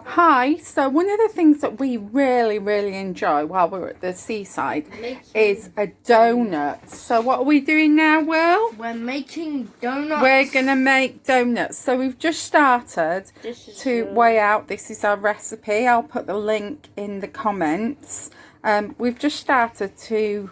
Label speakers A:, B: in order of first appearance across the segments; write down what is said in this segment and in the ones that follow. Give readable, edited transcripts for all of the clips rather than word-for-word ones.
A: Hi, so one of the things that we really enjoy while we're at the seaside is a donut. So what are we doing now, Will?
B: We're making donuts.
A: We're going to make donuts. So we've just started to weigh out. This is our recipe. I'll put the link in the comments. We've just started to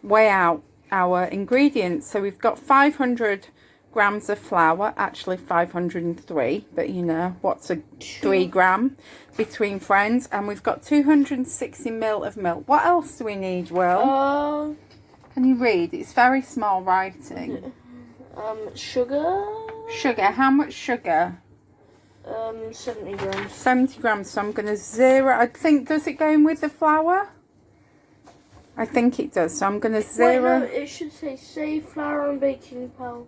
A: weigh out our ingredients. So we've got 500 grams of flour, actually 503, but you know what's a 3 gram between friends. And we've got 260 ml of milk. What else do we need, Will? Can you read? It's very small writing.
B: Sugar.
A: How much sugar?
B: 70 grams.
A: 70 grams. So I'm going to zero. I think, does it go in with the flour? I think it does. So I'm going to zero.
B: Wait, no, it should say sieve flour and baking powder.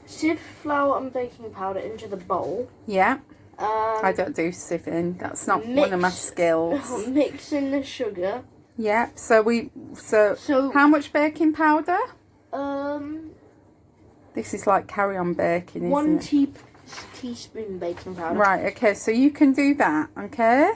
B: Sieve flour and baking powder into the bowl.
A: Yeah. I don't do sieving. That's not one of my skills.
B: Mix in the sugar.
A: Yeah. So how much baking powder? This is like carry on baking, isn't
B: one
A: it?
B: teaspoon baking powder.
A: Right. Okay. So you can do that. Okay.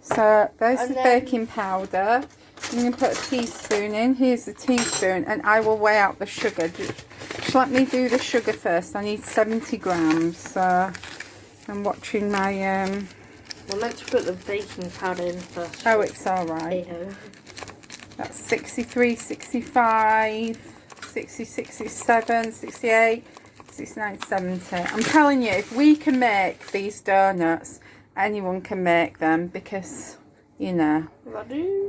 A: So there's the baking powder. You can put a teaspoon in. Here's the teaspoon, and I will weigh out the sugar. Just let me do the sugar first. I need 70 grams. So I'm watching my.
B: We're meant to put the baking powder in first.
A: Oh, it's all right.
B: Hey-ho.
A: That's 63, 65, 60, 67, 68, 69, 70. I'm telling you, if we can make these donuts, anyone can make them because, you know,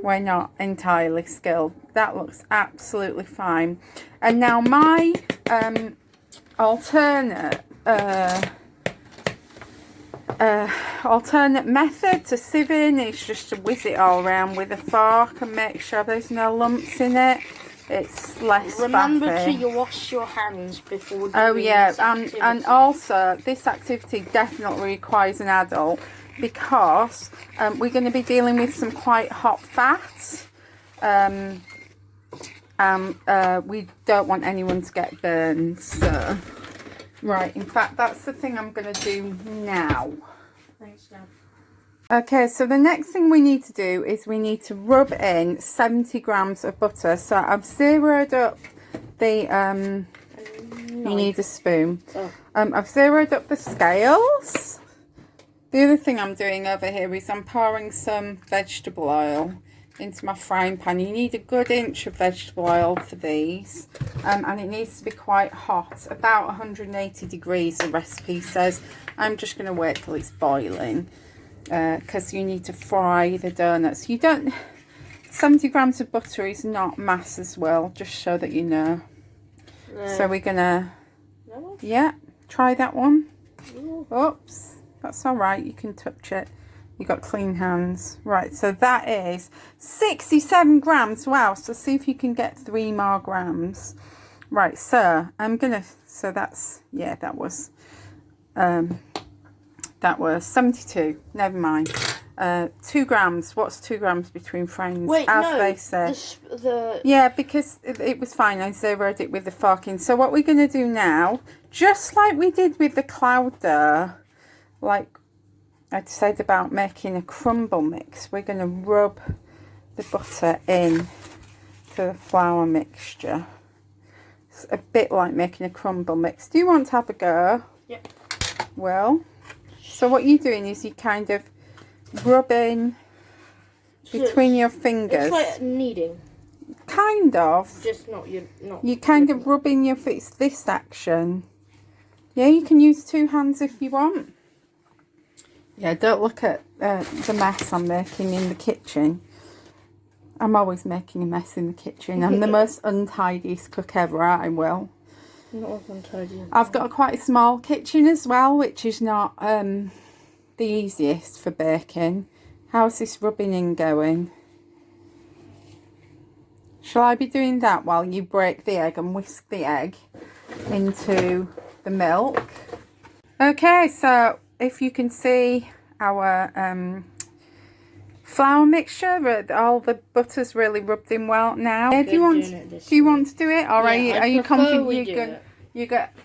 A: we're not entirely skilled. That looks absolutely fine. And now my alternate method to sieving is just to whiz it all around with a fork and make sure there's no lumps in it. It's less
B: Remember
A: faffy.
B: to wash your hands before doing
A: this activity. And also this activity definitely requires an adult because we're going to be dealing with some quite hot fats. We don't want anyone to get burned. So, right, in fact, that's the thing I'm going to do now.
B: Thanks, Dad.
A: Okay, so the next thing we need to do is we need to rub in 70 grams of butter. So I've zeroed up the, you need a spoon. I've zeroed up the scales. The other thing I'm doing over here is I'm pouring some vegetable oil into my frying pan. You need a good inch of vegetable oil for these. And it needs to be quite hot, about 180 degrees the recipe says. I'm just going to wait till it's boiling. Because you need to fry the donuts. 70 grams of butter is not mass as well, just so that you know. So we're gonna, yeah, try that one. Oops, that's all right, you can touch it. You got clean hands. Right, so that is 67 grams. Wow, so see if you can get 3 more grams. Right, so I'm gonna, so that's, yeah, that was 72. Never mind. 2 grams. What's 2 grams between friends?
B: Wait,
A: as
B: no,
A: they say.
B: The
A: Yeah, because it was fine. I zeroed it with the fork in. So what we're going to do now, just like we did with the cloud dough, like I'd said about making a crumble mix, we're going to rub the butter in to the flour mixture. It's a bit like making a crumble mix. Do you want to have a go?
B: Yep.
A: Well, so what you're doing is you kind of rubbing between your fingers.
B: It's like kneading.
A: Kind of.
B: Just not you. Not.
A: You kind of rubbing your feet. It's this action. Yeah, you can use 2 hands if you want. Yeah, don't look at the mess I'm making in the kitchen. I'm always making a mess in the kitchen. I'm the most untidiest cook ever, I will.
B: Not untidy.
A: I've got quite a small kitchen as well, which is not the easiest for baking. How's this rubbing in going? Shall I be doing that while you break the egg and whisk the egg into the milk? Okay, so if you can see our flour mixture, all the butter's really rubbed in well now. Do you want to do it, or are you confident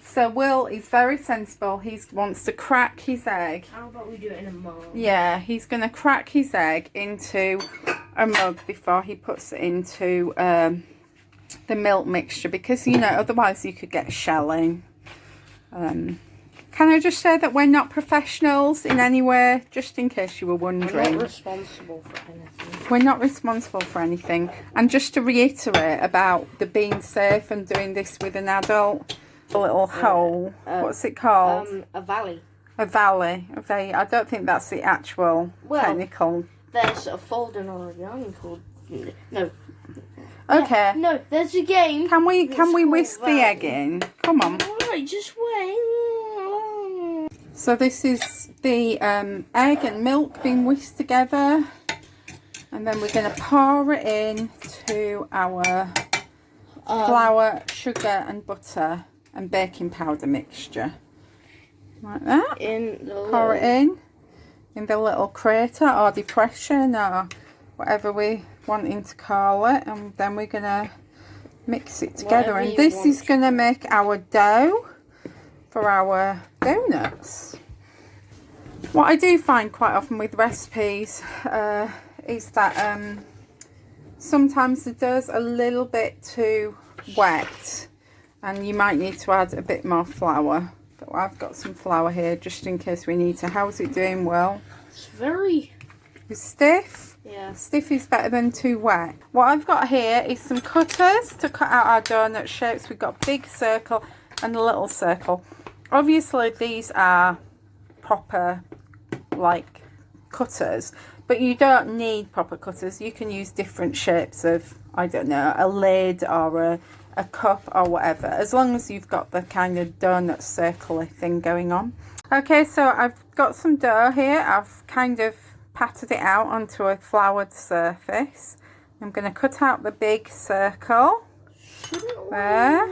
A: So Will is very sensible. He wants to crack his egg.
B: How about we do it in a mug?
A: Yeah, he's going to crack his egg into a mug before he puts it into the milk mixture, because, you know, otherwise you could get shelling. Can I just say that we're not professionals in any way, just in case you were wondering.
B: We're not responsible for anything.
A: We're not responsible for anything. And just to reiterate about the being safe and doing this with an adult, a little hole, what's it called?
B: A valley.
A: A valley. Okay, I don't think that's the actual technical.
B: There's a folder on a game called no.
A: Okay.
B: No, there's a game.
A: Can we whisk the egg in? Come on.
B: Alright, just wait.
A: So this is the egg and milk being whisked together, and then we're going to pour it in to our flour, sugar and butter and baking powder mixture. Like that. Pour it in the little crater or depression or whatever we wanting to call it, and then we're going to mix it together. And this is going to make our dough for our donuts. What I do find quite often with recipes is that sometimes the dough's a little bit too wet and you might need to add a bit more flour. But I've got some flour here just in case we need to. How's it doing, Will?
B: It's very...
A: It's stiff?
B: Yeah.
A: Stiff is better than too wet. What I've got here is some cutters to cut out our donut shapes. We've got a big circle and a little circle. Obviously these are proper like cutters, but you don't need proper cutters. You can use different shapes of, I don't know, a lid or a cup or whatever, as long as you've got the kind of donut circle thing going on. Okay, so I've got some dough here. I've kind of patted it out onto a floured surface. I'm going to cut out the big circle there.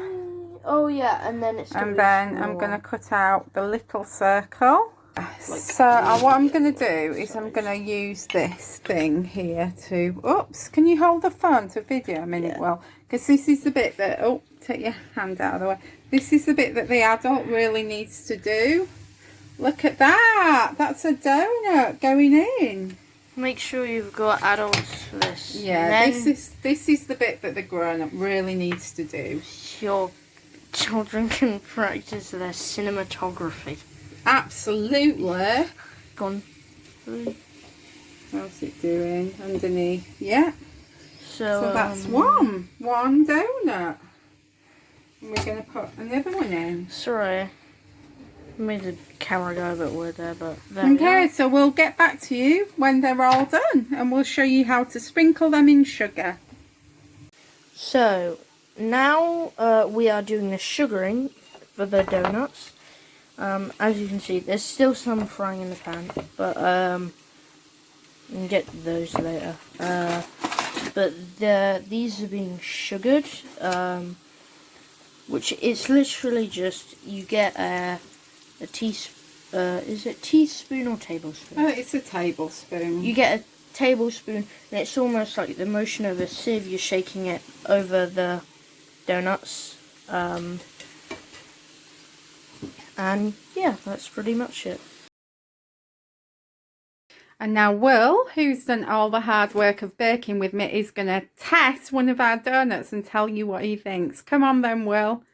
B: Oh yeah, and then it's
A: and then I'm going to cut out the little circle. So what I'm going to do is I'm going to use this thing here to, oops, can you hold the phone to video a minute? Well, because this is the bit that, oh, take your hand out of the way. This is the bit that the adult really needs to do. Look at that. That's a donut going in.
B: Make sure you've got adults for this.
A: Yeah, this is the bit that the grown-up really needs to do.
B: Your children can practice their cinematography.
A: Absolutely.
B: Gone.
A: How's it doing underneath? Yeah.
B: So
A: that's one donut. And we're going to put another one in.
B: Sorry. Made the camera go a bit weird there, but there
A: okay, so we'll get back to you when they're all done and we'll show you how to sprinkle them in sugar.
B: So now we are doing the sugaring for the donuts. As you can see, there's still some frying in the pan, but you can get those later. But these are being sugared, which it's literally just, you get a teaspoon, is it teaspoon or tablespoon?
A: Oh, it's a tablespoon.
B: You get a tablespoon, and it's almost like the motion of a sieve. You're shaking it over the donuts, and yeah, that's pretty much it.
A: And now Will, who's done all the hard work of baking with me, is going to test one of our donuts and tell you what he thinks. Come on then, Will.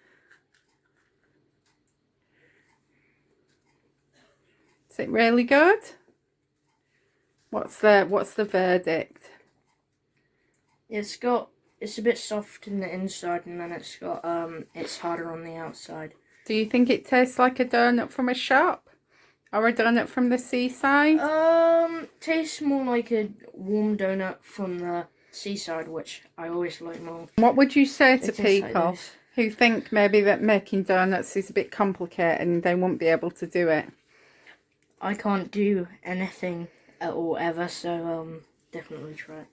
A: Is it really good? What's the verdict?
B: It's a bit soft in the inside, and then it's harder on the outside.
A: Do you think it tastes like a donut from a shop? Or a donut from the seaside?
B: Tastes more like a warm donut from the seaside, which I always like more.
A: What would you say to people
B: like
A: who think maybe that making donuts is a bit complicated and they won't be able to do it?
B: I can't do anything at all ever, so definitely try it.